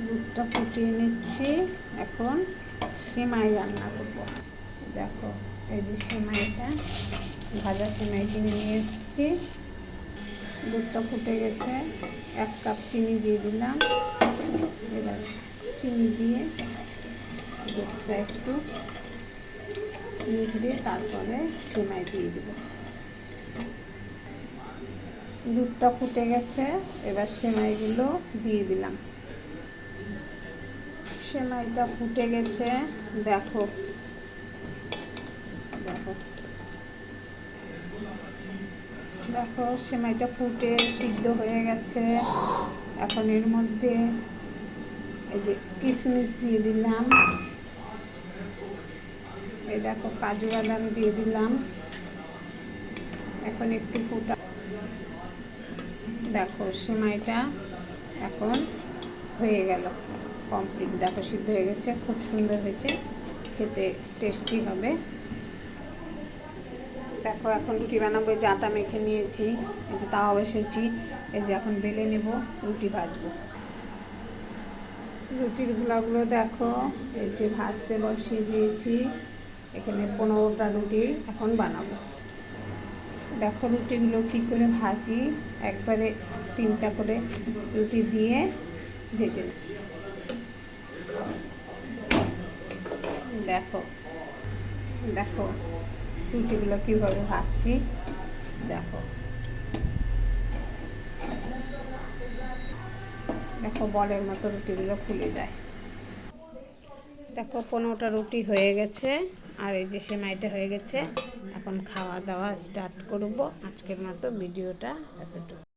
দুধটা ফুটিয়ে নিচ্ছি। এখন সেমাই রান্না করবো। দেখো, এই যে সেমাইটা, ভাজা সেমাই কিনে নিয়ে এসেছি। দুধটা ফুটে গেছে, 1 কাপ চিনি দিয়ে দিলাম। এবার চিনি দিয়ে দুধটা একটু মিশিয়ে তারপরে সেমাই দিয়ে দেব। দুধটা ফুটে গেছে, এবার সেমাইগুলো দিয়ে দিলাম। সেমাইটা ফুটে গেছে, দেখো দেখো দেখো সেমাইটা ফুটে সিদ্ধ হয়ে গেছে। এখন এর মধ্যে এই যে কিশমিশ দিয়ে দিলাম, এই দেখো কাজু বাদাম দিয়ে দিলাম। এখন একটু ফুটা, দেখো সেমাইটা এখন হয়ে গেল, কমপ্লিট। দেখো সিদ্ধ হয়ে গেছে, খুব সুন্দর হয়েছে, খেতে টেস্টি হবে। দেখো এখন রুটি বানাবো। যে আটা মেখে নিয়েছি, এই যে তাওয়া বসেছি, এই যে এখন বেলে নেব, রুটি ভাজবো। রুটির গুলাগুলো দেখো, এই যে ভাজতে বসিয়ে দিয়েছি। এখানে 15টা রুটি এখন বানাবো। দেখো রুটিগুলো কী করে ভাজি, একবারে 3টা করে রুটি দিয়ে ভেজে। দেখো দেখো রুটিগুলো কীভাবে ভাজছি, দেখো দেখো বলের মতো রুটিগুলো ফুলে যায়। দেখো 15টা রুটি হয়ে গেছে, আর এই যে সেমাইটা হয়ে গেছে। এখন খাওয়া দাওয়া স্টার্ট করব। আজকের মতো ভিডিওটা এতটুকু।